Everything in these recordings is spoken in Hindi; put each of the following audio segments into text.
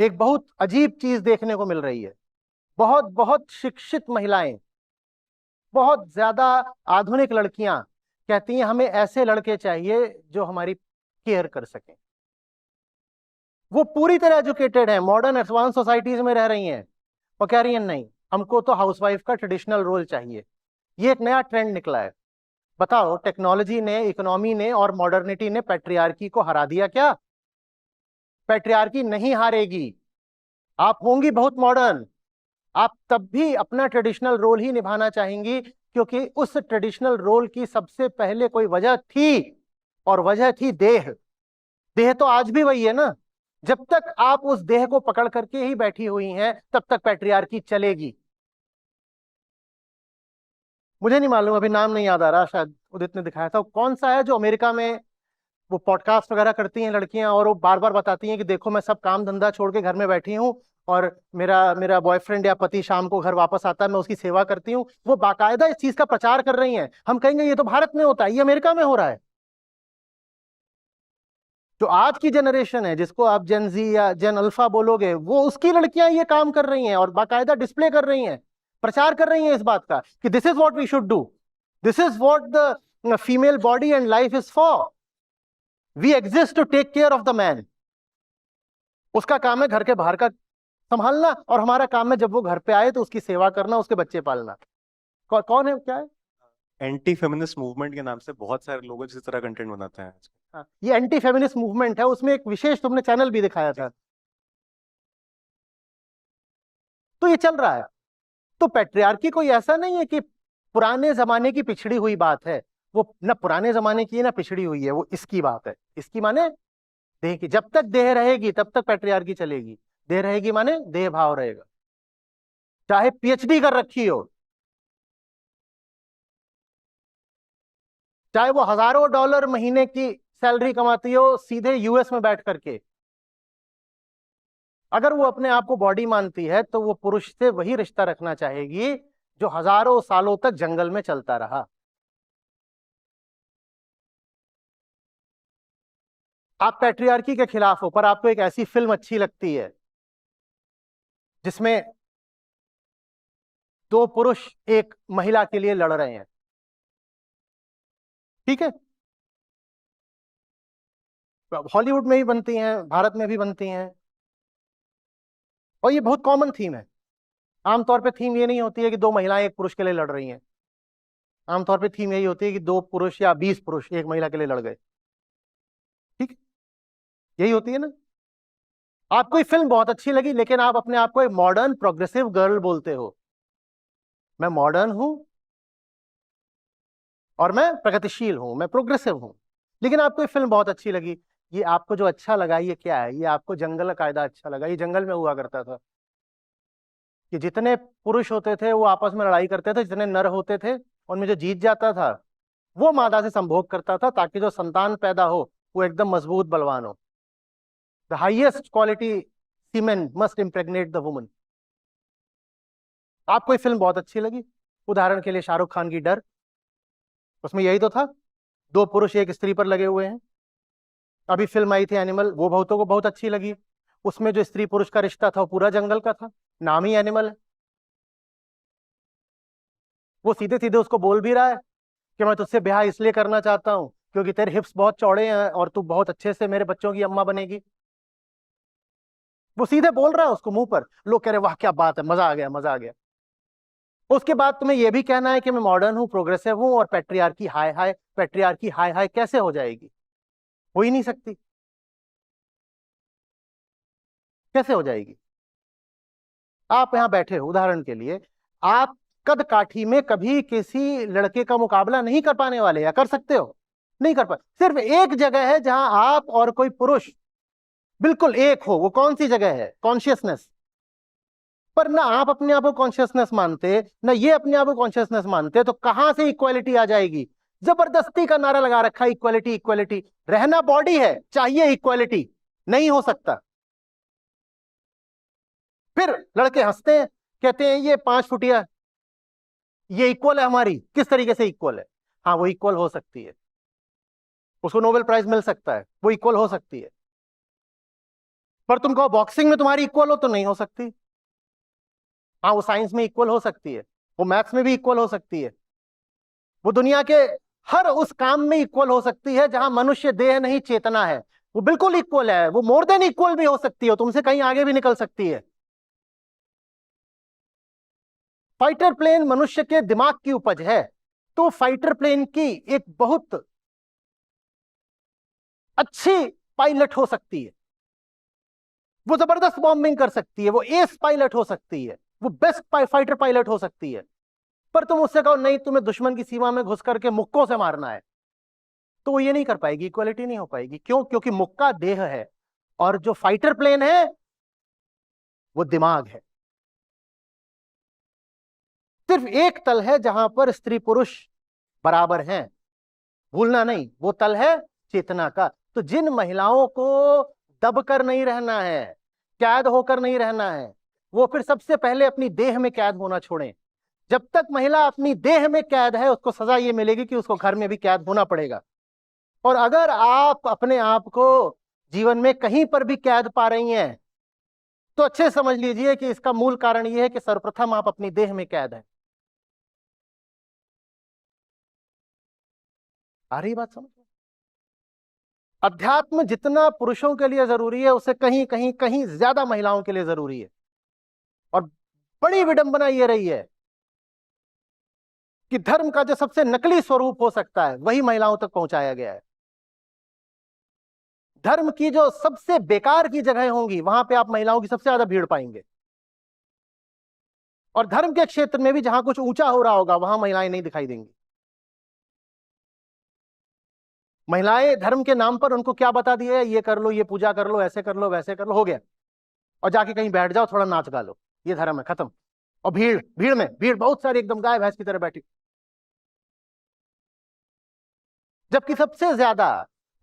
एक बहुत अजीब चीज देखने को मिल रही है। बहुत बहुत शिक्षित महिलाएं, बहुत ज्यादा आधुनिक लड़कियां कहती हैं हमें ऐसे लड़के चाहिए जो हमारी केयर कर सकें। वो पूरी तरह एजुकेटेड है, मॉडर्न एडवांस सोसाइटीज में रह रही हैं, और कह रही हैं नहीं, हमको तो हाउसवाइफ का ट्रेडिशनल रोल चाहिए। ये एक नया ट्रेंड निकला है। बताओ, टेक्नोलॉजी ने, इकोनॉमी ने और मॉडर्निटी ने पैट्रियार्की को हरा दिया क्या? पैट्रियार्की नहीं हारेगी। आप होंगी बहुत मॉडर्न, आप तब भी अपना ट्रेडिशनल रोल ही निभाना चाहेंगी, क्योंकि उस ट्रेडिशनल रोल की सबसे पहले कोई वजह थी, और वजह थी देह। देह तो आज भी वही है ना। जब तक आप उस देह को पकड़ करके ही बैठी हुई हैं, तब तक पैट्रियार्की चलेगी। मुझे नहीं मालूम, अभी नाम नहीं याद आ रहा, शायद उदित ने दिखाया था। कौन सा है जो अमेरिका में वो पॉडकास्ट वगैरह करती हैं लड़कियां, और वो बार बार बताती हैं कि देखो मैं सब काम धंधा छोड़ के घर में बैठी हूँ, और मेरा मेरा बॉयफ्रेंड या पति शाम को घर वापस आता है, मैं उसकी सेवा करती हूँ। वो बाकायदा इस चीज का प्रचार कर रही हैं। हम कहेंगे ये तो भारत में होता है, ये अमेरिका में हो रहा है। जो आज की जनरेशन है, जिसको आप जेन जी या जेन अल्फा बोलोगे, वो उसकी लड़कियां ये काम कर रही हैं और बाकायदा डिस्प्ले कर रही हैं, प्रचार कर रही हैं इस बात का कि this is what we should do, this is what the female body and life is for. We exist to take care of the man. उसका काम है घर के बाहर का संभालना, और हमारा काम है जब वो घर पे आए तो उसकी सेवा करना, उसके बच्चे पालना। कौन है, क्या है? एंटी फेमिनिस्ट मूवमेंट के नाम से बहुत सारे लोग इस तरह कंटेंट बनाते हैं। हाँ, ये एंटी फेमिनिस्ट मूवमेंट है। उसमें एक विशेष तुमने चैनल भी दिखाया था, तो ये चल रहा है। तो पैट्रियार्की कोई ऐसा नहीं है कि पुराने जमाने की पिछड़ी हुई बात है। वो ना पुराने जमाने की है ना पिछड़ी हुई है, वो इसकी बात है। इसकी माने देह की। जब तक देह रहेगी तब तक पैट्रियार्की चलेगी। देह रहेगी माने देह भाव रहेगा, चाहे पीएचडी कर रखी हो, चाहे वो हजारों डॉलर महीने की सैलरी कमाती हो सीधे यूएस में बैठ करके। अगर वो अपने आप को बॉडी मानती है तो वो पुरुष से वही रिश्ता रखना चाहेगी जो हजारों सालों तक जंगल में चलता रहा। आप पैट्रियार्की के खिलाफ हो, पर आपको एक ऐसी फिल्म अच्छी लगती है जिसमें दो पुरुष एक महिला के लिए लड़ रहे हैं, ठीक है? हॉलीवुड में भी बनती हैं, भारत में भी बनती हैं, और ये बहुत कॉमन थीम है। आमतौर पे थीम ये नहीं होती है कि दो महिलाएं एक पुरुष के लिए लड़ रही हैं। आमतौर पे थीम यही होती है कि दो पुरुष या 20 पुरुष एक महिला के लिए लड़ गए, ठीक? यही होती है ना। आपको ये फिल्म बहुत अच्छी लगी, लेकिन आप अपने आप को एक मॉडर्न प्रोग्रेसिव गर्ल बोलते हो। मैं मॉडर्न हूं और मैं प्रगतिशील हूं, मैं प्रोग्रेसिव हूं, लेकिन आपको ये फिल्म बहुत अच्छी लगी। ये आपको जो अच्छा लगा ये क्या है? ये आपको जंगल कायदा अच्छा लगा। ये जंगल में हुआ करता था कि जितने पुरुष होते थे वो आपस में लड़ाई करते थे, जितने नर होते थे उनमें जो जीत जाता था वो मादा से संभोग करता था, ताकि जो संतान पैदा हो वो एकदम मजबूत बलवान हो। The highest quality semen must impregnate the woman. आपको ये फिल्म बहुत अच्छी लगी। उदाहरण के लिए शाहरुख खान की डर, उसमें यही तो था, दो पुरुष एक स्त्री पर लगे हुए हैं। अभी फिल्म आई थी एनिमल, वो बहुतों को बहुत अच्छी लगी। उसमें जो स्त्री पुरुष का रिश्ता था वो पूरा जंगल का था, नाम ही एनिमल है। वो सीधे सीधे उसको बोल भी रहा है कि मैं तुझसे ब्याह इसलिए करना चाहता हूं क्योंकि तेरे हिप्स बहुत चौड़े हैं और तू बहुत अच्छे से मेरे बच्चों की अम्मा बनेगी। वो सीधे बोल रहा है उसको मुंह पर। लोग कह रहे वाह क्या बात है, मजा आ गया, मजा आ गया। उसके बाद तुम्हें यह भी कहना है कि मैं मॉडर्न हूं, प्रोग्रेसिव हूं, और पैट्रियार्की हाय हाय। पैट्रियार्की हाय हाय कैसे हो जाएगी? हो ही नहीं सकती। कैसे हो जाएगी? आप यहां बैठे हो, उदाहरण के लिए आप कद काठी में कभी किसी लड़के का मुकाबला नहीं कर पाने वाले, या कर सकते हो? नहीं कर पाए। सिर्फ एक जगह है जहां आप और कोई पुरुष बिल्कुल एक हो। वो कौन सी जगह है? कॉन्शियसनेस। पर ना आप अपने आप को कॉन्शियसनेस मानते, ना ये अपने आप को कॉन्शियसनेस मानते, तो कहां से इक्वालिटी आ जाएगी? जबरदस्ती का नारा लगा रखा है इक्वालिटी इक्वालिटी। रहना बॉडी है, चाहिए इक्वालिटी, नहीं हो सकता। फिर लड़के हंसते हैं, कहते हैं ये 5 फुटिया, ये इक्वल है हमारी। किस तरीके से इक्वल है? हाँ वो इक्वल हो सकती है, उसको नोबेल प्राइज मिल सकता है, वो इक्वल हो सकती है। पर तुम कहो बॉक्सिंग में तुम्हारी इक्वल हो, तो नहीं हो सकती। हाँ, वो साइंस में इक्वल हो सकती है, वो मैथ्स में भी इक्वल हो सकती है, वो दुनिया के हर उस काम में इक्वल हो सकती है जहां मनुष्य देह नहीं चेतना है। वो बिल्कुल इक्वल है, वो मोर देन इक्वल भी हो सकती है, तुमसे कहीं आगे भी निकल सकती है। फाइटर प्लेन मनुष्य के दिमाग की उपज है, तो फाइटर प्लेन की एक बहुत अच्छी पायलट हो सकती है, वो जबरदस्त बॉम्बिंग कर सकती है, वो एस पायलट हो सकती है, वो बेस्ट फाइटर पायलट हो सकती है। पर तुम उससे कहो नहीं, तुम्हें दुश्मन की सीमा में घुस करके मुक्कों से मारना है, तो वो ये नहीं कर पाएगी, इक्वालिटी नहीं हो पाएगी। क्यों? क्योंकि मुक्का देह है और जो फाइटर प्लेन है वो दिमाग है। सिर्फ एक तल है जहां पर स्त्री पुरुष बराबर हैं, भूलना नहीं, वो तल है चेतना का। तो जिन महिलाओं को दब कर नहीं रहना है, कैद होकर नहीं रहना है, वो फिर सबसे पहले अपनी देह में कैद होना छोड़ें। जब तक महिला अपनी देह में कैद है, उसको सजा ये मिलेगी कि उसको घर में भी कैद होना पड़ेगा। और अगर आप अपने आप को जीवन में कहीं पर भी कैद पा रही हैं, तो अच्छे समझ लीजिए कि इसका मूल कारण यह है कि सर्वप्रथम आप अपनी देह में कैद हैं। आ रही बात समझ? अध्यात्म जितना पुरुषों के लिए जरूरी है, उससे कहीं कहीं कहीं ज्यादा महिलाओं के लिए जरूरी है। और बड़ी विडंबना यह रही है कि धर्म का जो सबसे नकली स्वरूप हो सकता है, वही महिलाओं तक पहुंचाया गया है। धर्म की जो सबसे बेकार की जगह होंगी, वहां पे आप महिलाओं की सबसे ज्यादा भीड़ पाएंगे। और धर्म के क्षेत्र में भी जहां कुछ ऊंचा हो रहा होगा, वहां महिलाएं नहीं दिखाई देंगी। महिलाएं धर्म के नाम पर, उनको क्या बता दिया है, ये कर लो, ये पूजा कर लो, ऐसे कर लो, वैसे कर लो, हो गया। और जाके कहीं बैठ जाओ, थोड़ा नाच गा लो, ये धर्म है, खत्म। और भीड़ भीड़ में भीड़ बहुत सारी, एकदम गाय भैंस की तरह बैठी। जबकि सबसे ज्यादा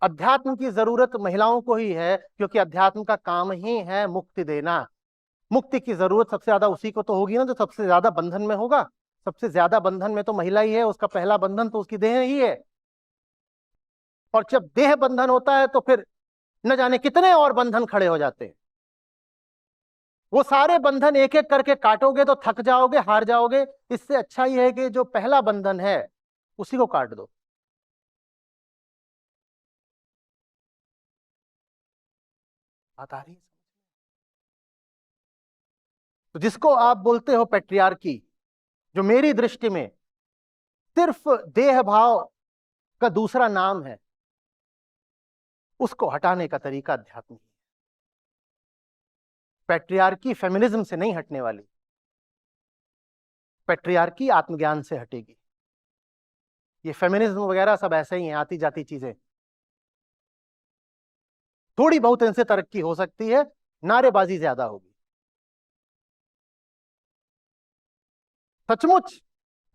अध्यात्म की जरूरत महिलाओं को ही है, क्योंकि अध्यात्म का काम ही है मुक्ति देना। मुक्ति की जरूरत सबसे ज्यादा उसी को तो होगी ना, जो सबसे ज्यादा बंधन में होगा। सबसे ज्यादा बंधन में तो महिला ही है, उसका पहला बंधन तो उसकी देह ही है। और जब देह बंधन होता है, तो फिर न जाने कितने और बंधन खड़े हो जाते हैं। वो सारे बंधन एक एक करके काटोगे तो थक जाओगे, हार जाओगे। इससे अच्छा ही है कि जो पहला बंधन है उसी को काट दो। बात आ रही है? तो जिसको आप बोलते हो पैट्रियार्की, जो मेरी दृष्टि में सिर्फ देह भाव का दूसरा नाम है, उसको हटाने का तरीका अध्यात्म ही है। पैट्रियार्की फेमिनिज्म से नहीं हटने वाली, पैट्रियार्की आत्मज्ञान से हटेगी। ये फेमिनिज्म वगैरह सब ऐसे ही हैं, आती जाती चीजें। थोड़ी बहुत इनसे तरक्की हो सकती है, नारेबाजी ज्यादा होगी। सचमुच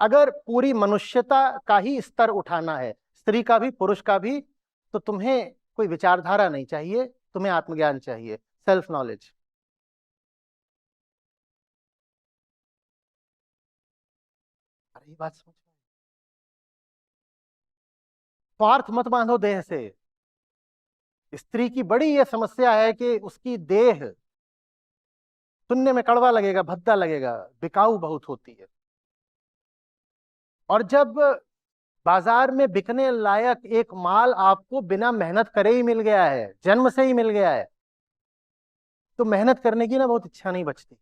अगर पूरी मनुष्यता का ही स्तर उठाना है, स्त्री का भी पुरुष का भी, तो तुम्हें कोई विचारधारा नहीं चाहिए, तुम्हें आत्मज्ञान चाहिए, सेल्फ नॉलेज। अरे ये बात समझ में? स्वार्थ मत बांधो देह से। स्त्री की बड़ी यह समस्या है कि उसकी देह सुनने में कड़वा लगेगा, भद्दा लगेगा, बिकाऊ बहुत होती है। और जब बाजार में बिकने लायक एक माल आपको बिना मेहनत करे ही मिल गया है, जन्म से ही मिल गया है, तो मेहनत करने की ना बहुत इच्छा नहीं बचती।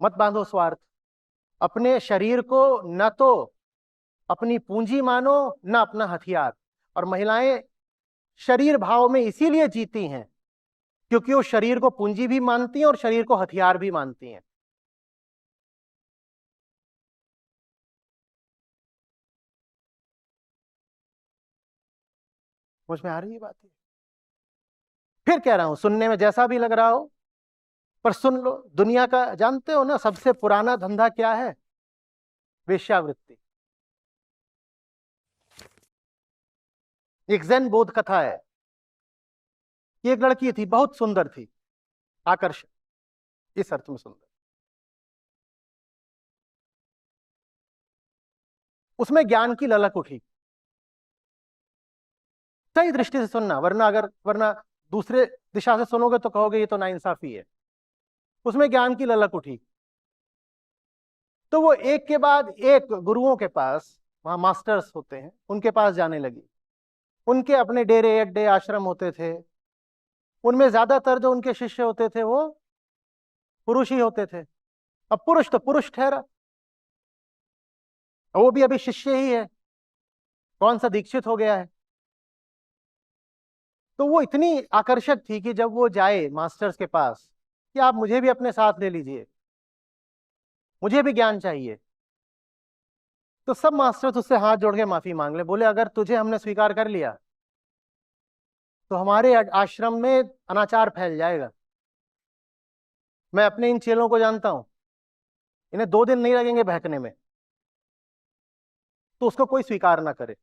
मत बांधो स्वार्थ। अपने शरीर को न तो अपनी पूंजी मानो, न अपना हथियार। और महिलाएं शरीर भाव में इसीलिए जीती हैं क्योंकि वो शरीर को पूंजी भी मानती हैं और शरीर को हथियार भी मानती हैं। मुझ में आ रही है बात है? फिर कह रहा हूं, सुनने में जैसा भी लग रहा हो, पर सुन लो। दुनिया का जानते हो ना, सबसे पुराना धंधा क्या है? वेश्यावृत्ति। एक जैन बोध कथा है कि एक लड़की थी, बहुत सुंदर थी, आकर्षक, इस अर्थ में सुंदर। उसमें ज्ञान की ललक उठी। सही दृष्टि से सुनना, वरना दूसरे दिशा से सुनोगे तो कहोगे ये तो नाइंसाफी है। उसमें ज्ञान की ललक उठी, तो वो एक के बाद एक गुरुओं के पास, वहां मास्टर्स होते हैं, उनके पास जाने लगी। उनके अपने डेरे अड्डे आश्रम होते थे, उनमें ज्यादातर जो उनके शिष्य होते थे वो पुरुष ही होते थे। अब पुरुष तो पुरुष ठहरा, वो भी अभी शिष्य ही है, कौन सा दीक्षित हो गया है। तो वो इतनी आकर्षक थी कि जब वो जाए मास्टर्स के पास कि आप मुझे भी अपने साथ ले लीजिए, मुझे भी ज्ञान चाहिए, तो सब मास्टर्स उससे हाथ जोड़ के माफी मांग ले। बोले अगर तुझे हमने स्वीकार कर लिया तो हमारे आश्रम में अनाचार फैल जाएगा। मैं अपने इन चेलों को जानता हूं, इन्हें 2 दिन नहीं लगेंगे बहकने में। तो उसको कोई स्वीकार ना करे,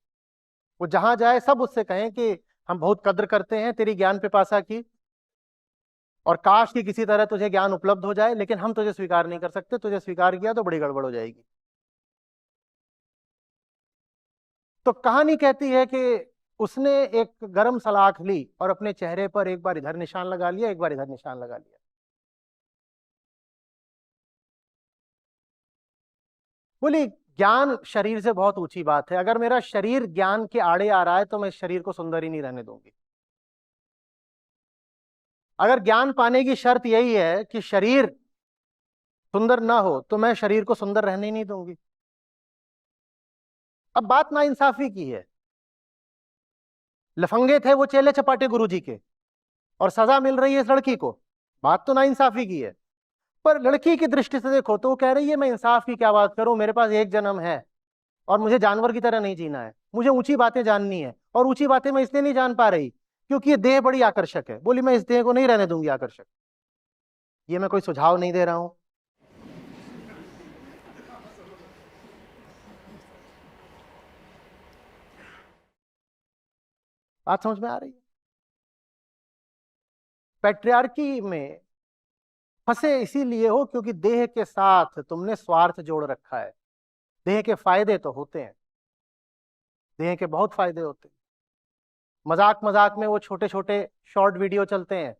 वो जहां जाए सब उससे कहें कि हम बहुत कद्र करते हैं तेरी ज्ञान पिपासा की, और काश कि किसी तरह तुझे ज्ञान उपलब्ध हो जाए, लेकिन हम तुझे स्वीकार नहीं कर सकते, तुझे स्वीकार किया तो बड़ी गड़बड़ हो जाएगी। तो कहानी कहती है कि उसने एक गरम सलाख ली और अपने चेहरे पर एक बार इधर निशान लगा लिया, एक बार इधर निशान लगा लिया। बोली ज्ञान शरीर से बहुत ऊंची बात है, अगर मेरा शरीर ज्ञान के आड़े आ रहा है तो मैं इस शरीर को सुंदर ही नहीं रहने दूंगी। अगर ज्ञान पाने की शर्त यही है कि शरीर सुंदर ना हो तो मैं शरीर को सुंदर रहने ही नहीं दूंगी। अब बात नाइंसाफी की है, लफंगे थे वो चेले चपाटे गुरुजी के, और सजा मिल रही है इस लड़की को। बात तो नाइंसाफी की है, पर लड़की की दृष्टि से देखो तो वो कह रही है मैं इंसाफ की क्या बात करूं, मेरे पास एक जन्म है और मुझे जानवर की तरह नहीं जीना है, मुझे ऊंची बातें जाननी है। और ऊंची बातें मैं इसलिए नहीं जान पा रही क्योंकि ये देह बड़ी आकर्षक है। बोली मैं इस देह को नहीं रहने दूंगी आकर्षक। ये मैं कोई सुझाव नहीं दे रहा हूं, बात समझ में आ रही है। पैट्रियार्की में फंसे इसीलिए हो क्योंकि देह के साथ तुमने स्वार्थ जोड़ रखा है। देह के फायदे तो होते हैं, देह के बहुत फायदे होते हैं। मजाक मजाक में वो छोटे छोटे शॉर्ट वीडियो चलते हैं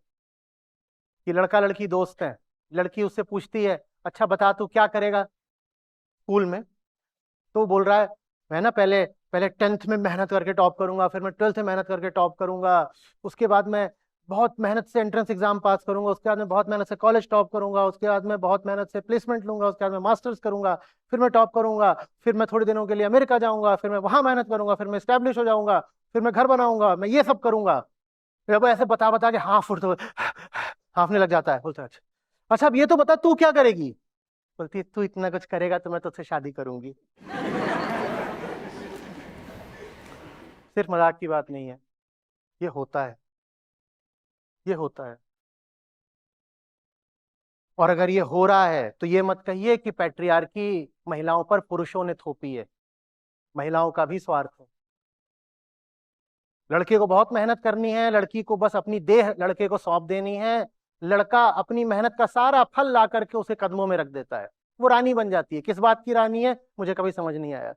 कि लड़का लड़की दोस्त हैं, लड़की उससे पूछती है अच्छा बता तू क्या करेगा स्कूल में। तो वो बोल रहा है मैं ना पहले पहले 10th में मेहनत करके टॉप करूंगा, फिर मैं 12th में मेहनत करके टॉप करूंगा, उसके बाद मैं बहुत मेहनत से एंट्रेंस एग्जाम पास करूंगा, उसके बाद मैं बहुत मेहनत से कॉलेज टॉप करूंगा, उसके बाद मैं बहुत मेहनत से प्लेसमेंट लूंगा, उसके बाद मैं मास्टर्स करूंगा, फिर मैं टॉप करूंगा, फिर मैं थोड़े दिनों के लिए अमेरिका जाऊंगा, फिर मैं वहां मेहनत करूंगा, फिर मैं स्टैब्लिश हो जाऊंगा, फिर मैं घर बनाऊंगा, मैं ये सब करूंगा। फिर अब ऐसे बता बता के हाँफने लग जाता है। बोलता है अच्छा अच्छा अब ये तो बता तू क्या करेगी। बोलती है तू इतना कुछ करेगा तो मैं तुझसे शादी करूंगी। सिर्फ मजाक की बात नहीं है, ये होता है, ये होता है। और अगर ये हो रहा है तो ये मत कहिए कि पैट्रियार्की महिलाओं पर पुरुषों ने थोपी है, महिलाओं का भी स्वार्थ है। लड़के को बहुत मेहनत करनी है, लड़की को बस अपनी देह लड़के को सौंप देनी है, लड़का अपनी मेहनत का सारा फल ला करके उसे कदमों में रख देता है, वो रानी बन जाती है। किस बात की रानी है मुझे कभी समझ नहीं आया।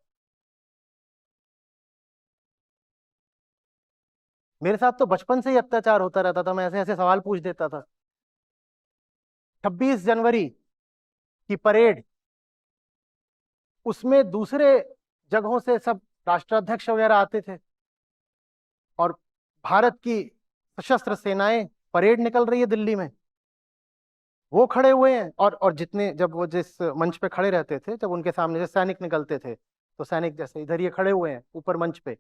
मेरे साथ तो बचपन से ही अत्याचार होता रहता था, मैं ऐसे ऐसे सवाल पूछ देता था। 26 जनवरी की परेड, उसमें दूसरे जगहों से सब राष्ट्राध्यक्ष वगैरह आते थे, और भारत की सशस्त्र सेनाएं परेड निकल रही है दिल्ली में, वो खड़े हुए हैं। और जितने जब वो जिस मंच पे खड़े रहते थे, जब उनके सामने से सैनिक निकलते थे तो सैनिक जैसे इधर ये खड़े हुए हैं ऊपर मंच पे,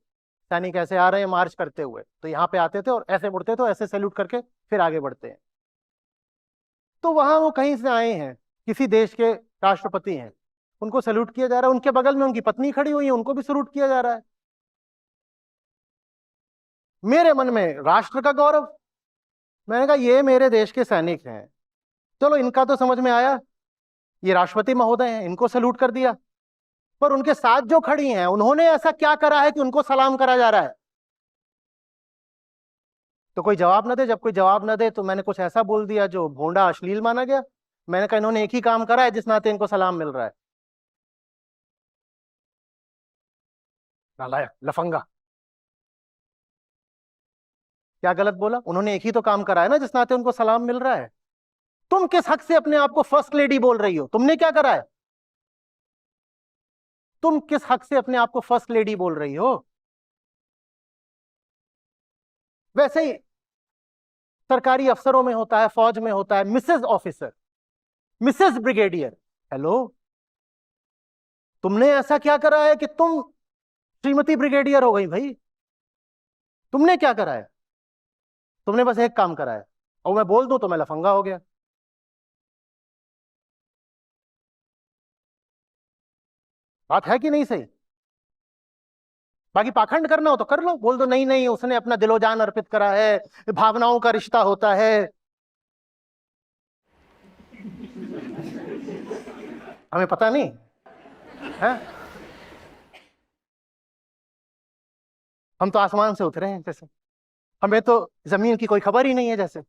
सैनिक ऐसे आ रहे हैं मार्च करते हुए, तो यहाँ पे आते थे और ऐसे मुड़ते थे, ऐसे सैल्यूट करके फिर आगे बढ़ते हैं। तो वहां वो कहीं से आए हैं, किसी देश के राष्ट्रपति हैं, उनको सैल्यूट किया जा रहा है, उनके बगल में उनकी पत्नी खड़ी हुई है, उनको भी सैल्यूट किया जा रहा है। मेरे मन में राष्ट्र का गौरव, मैंने कहा ये मेरे देश के सैनिक हैं, चलो इनका तो समझ में आया, ये राष्ट्रपति महोदय हैं, इनको सैल्यूट कर दिया। पर उनके साथ जो खड़ी हैं उन्होंने ऐसा क्या करा है कि उनको सलाम करा जा रहा है। तो कोई जवाब ना दे, जब कोई जवाब ना दे तो मैंने कुछ ऐसा बोल दिया जो भोंडा अश्लील माना गया। मैंने कहा इन्होंने एक ही काम करा है जिस नाते इनको सलाम मिल रहा है। नालायक, लफंगा। क्या गलत बोला? उन्होंने एक ही तो काम करा है ना जिस नाते उनको सलाम मिल रहा है। तुम किस हक से अपने आप को फर्स्ट लेडी बोल रही हो? तुमने क्या करा है? तुम किस हक से अपने आप को फर्स्ट लेडी बोल रही हो? वैसे ही सरकारी अफसरों में होता है, फौज में होता है, Mrs officer, Mrs brigadier. Hello, तुमने ऐसा क्या करा है कि तुम श्रीमती ब्रिगेडियर हो गई भाई? तुमने क्या करा है? तुमने बस एक काम करा है, और मैं बोल दूं तो मैं लफंगा हो गया। बात है कि नहीं सही? बाकी पाखंड करना हो तो कर लो, बोल दो नहीं नहीं उसने अपना दिलो जान अर्पित करा है, भावनाओं का रिश्ता होता है। हमें पता नहीं है, हम तो आसमान से उतरे हैं जैसे, हमें तो जमीन की कोई खबर ही नहीं है जैसे।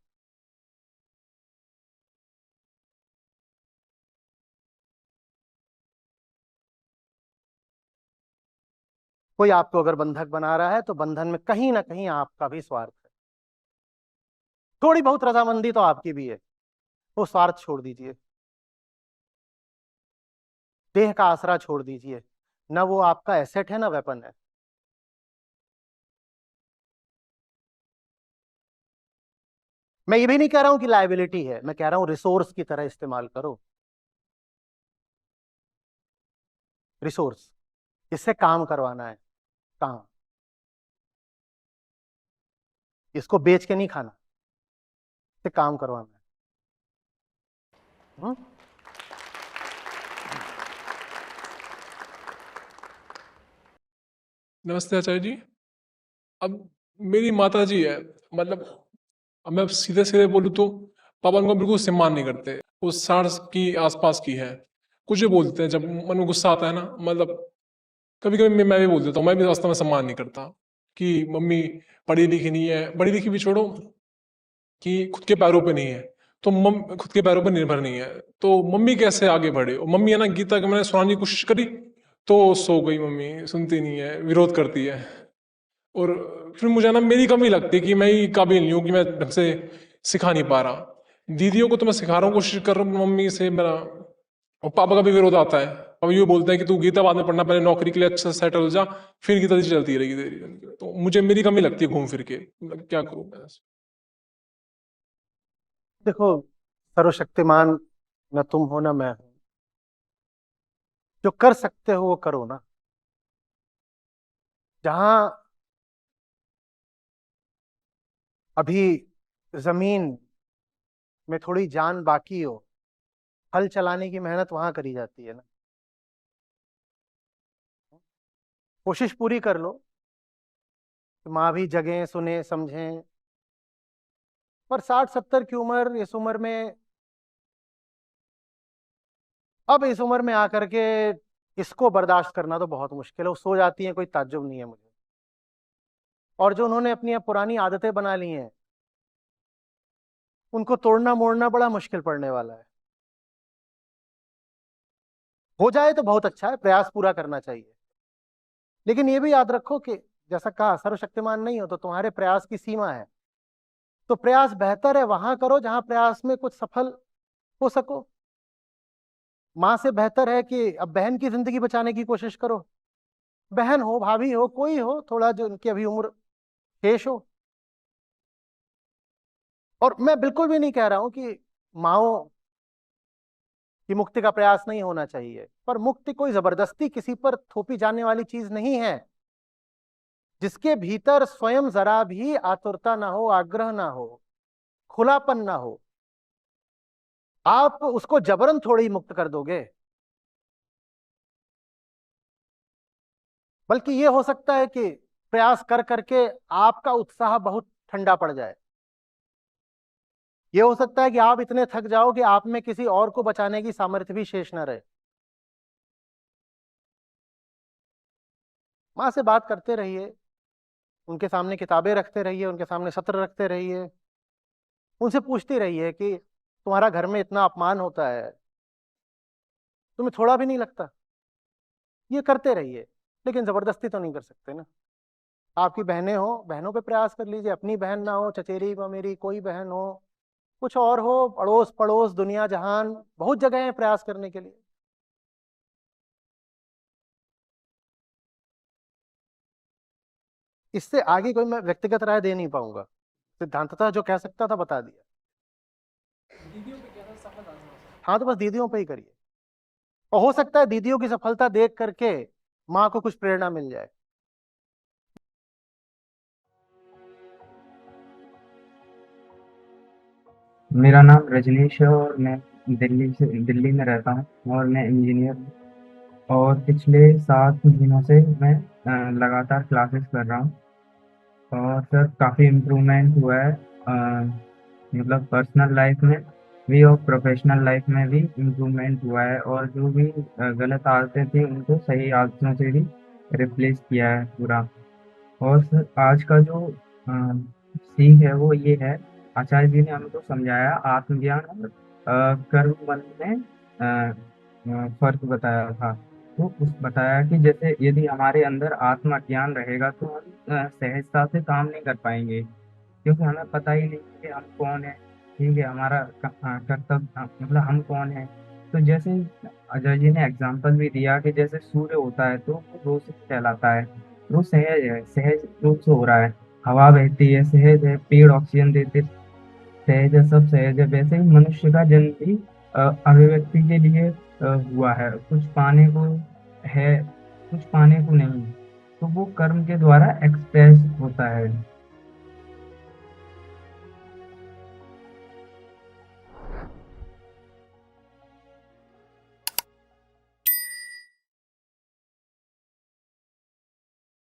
कोई आपको अगर बंधक बना रहा है तो बंधन में कहीं ना कहीं आपका भी स्वार्थ है। थोड़ी बहुत रजामंदी तो आपकी भी है, वो स्वार्थ छोड़ दीजिए, देह का आसरा छोड़ दीजिए। ना वो आपका एसेट है ना वेपन है। मैं ये भी नहीं कह रहा हूं कि लायबिलिटी है, मैं कह रहा हूं रिसोर्स की तरह इस्तेमाल करो। रिसोर्स, इससे काम करवाना है, काम। इसको बेच के नहीं खाना, इससे काम करवाना है। हम्म? नमस्ते आचार्य जी। अब मेरी माता जी है, मतलब अब मैं सीधे सीधे बोलूँ तो पापा उनको बिल्कुल सम्मान नहीं करते। वो 60 की आसपास की है, कुछ भी बोलते हैं जब मन में गुस्सा आता है ना, मतलब कभी कभी मैं भी बोल देता हूँ। मैं भी वास्तव में सम्मान नहीं करता कि मम्मी पढ़ी लिखी नहीं है, पढ़ी लिखी भी छोड़ो कि खुद के पैरों पे नहीं है, तो खुद के पैरों पर निर्भर नहीं है, तो मम्मी कैसे आगे बढ़े। और मम्मी है ना, गीता के मैंने सुनाने की कोशिश करी तो सो गई, मम्मी सुनती नहीं है, विरोध करती है। और फिर मुझे ना मेरी कमी लगती है कि मैं ही काबिल नहीं हूँ कि मैं ढंग से सिखा नहीं पा रहा। दीदियों को तो मैं सिखा रहा हूँ, कोशिश कर रहा हूँ, मम्मी से मेरा और पापा का भी विरोध आता है। पापा ये बोलते हैं कि तू गीता बाद में पढ़ना, पहले नौकरी के लिए अच्छा सेटल हो जा, फिर गीता जी चलती रहेगी तेरी। तो मुझे मेरी कमी लगती है घूम फिर के, क्या करूँ मैं। देखो, सर्वशक्तिमान न तुम हो ना मैं हूं। जो कर सकते हो वो करो ना। जहां अभी जमीन में थोड़ी जान बाकी हो, हल चलाने की मेहनत वहां करी जाती है ना। कोशिश पूरी कर लो कि माँ भी जगें, सुने, समझें। पर 60-70 की उम्र, इस उम्र में, अब इस उम्र में आकर के इसको बर्दाश्त करना तो बहुत मुश्किल है। वो सो जाती है, कोई ताज्जुब नहीं है मुझे। और जो उन्होंने अपनी अब पुरानी आदतें बना ली हैं, उनको तोड़ना मोड़ना बड़ा मुश्किल पड़ने वाला है। हो जाए तो बहुत अच्छा है, प्रयास पूरा करना चाहिए। लेकिन ये भी याद रखो कि जैसा कहा, सर्वशक्तिमान नहीं हो तो तुम्हारे प्रयास की सीमा है। तो प्रयास बेहतर है वहां करो जहां प्रयास में कुछ सफल हो सको। माँ से बेहतर है कि अब बहन की जिंदगी बचाने की कोशिश करो। बहन हो, भाभी हो, कोई हो, थोड़ा जो उनकी अभी उम्र शेष हो। और मैं बिल्कुल भी नहीं कह रहा हूं कि माओ की मुक्ति का प्रयास नहीं होना चाहिए, पर मुक्ति कोई जबरदस्ती किसी पर थोपी जाने वाली चीज नहीं है। जिसके भीतर स्वयं जरा भी आतुरता ना हो, आग्रह ना हो, खुलापन ना हो, आप उसको जबरन थोड़ी मुक्त कर दोगे। बल्कि ये हो सकता है कि प्रयास कर करके आपका उत्साह बहुत ठंडा पड़ जाए। ये हो सकता है कि आप इतने थक जाओ कि आप में किसी और को बचाने की सामर्थ्य भी शेष न रहे। माँ से बात करते रहिए, उनके सामने किताबें रखते रहिए, उनके सामने सत्र रखते रहिए। उनसे पूछती रहिए कि तुम्हारा घर में इतना अपमान होता है, तुम्हें थोड़ा भी नहीं लगता? ये करते रहिए। लेकिन जबरदस्ती तो नहीं कर सकते ना। आपकी बहनें हो, बहनों पे प्रयास कर लीजिए। अपनी बहन ना हो, चचेरी मेरी कोई बहन हो, कुछ और हो, अड़ोस पड़ोस दुनिया जहान, बहुत जगह है प्रयास करने के लिए। इससे आगे कोई मैं व्यक्तिगत राय दे नहीं पाऊंगा। सिद्धांततः जो कह सकता था बता दिया। हाँ, तो बस दीदियों पे ही करिए, और हो सकता है दीदियों की सफलता देख करके माँ को कुछ प्रेरणा मिल जाए। मेरा नाम रजनीश है और मैं दिल्ली में रहता हूँ और मैं इंजीनियर हूँ। और पिछले 7 महीनों से मैं लगातार क्लासेस कर रहा हूँ और सर काफ़ी इम्प्रूवमेंट हुआ है, मतलब पर्सनल लाइफ में भी और प्रोफेशनल लाइफ में भी इम्प्रूवमेंट हुआ है। और जो भी गलत आदतें थी उनको सही आदतों से भी रिप्लेस किया है पूरा। और सर आज का जो सीख है वो ये है, आचार्य जी ने हमको समझाया आत्मज्ञान और कर्म बंध में फर्क बताया था। तो उस बताया कि जैसे यदि हमारे अंदर आत्मज्ञान रहेगा तो हम सहजता से काम नहीं कर पाएंगे, क्योंकि हमें पता ही नहीं कि हम कौन है। ठीक है, हमारा कर्तव्य मतलब हम कौन है। तो जैसे अजय जी ने एग्जाम्पल भी दिया कि जैसे सूर्य होता है तो वो रोशनी फैलाता है, वो सहज है, सहज रूप से हो रहा है। हवा बहती है, सहज है। पेड़ ऑक्सीजन देते, सहज है, सब सहज है। वैसे ही मनुष्य का जन्म भी अभिव्यक्ति के लिए हुआ है, कुछ पाने को है, कुछ पाने को नहीं। तो वो कर्म के द्वारा एक्सप्रेस होता है।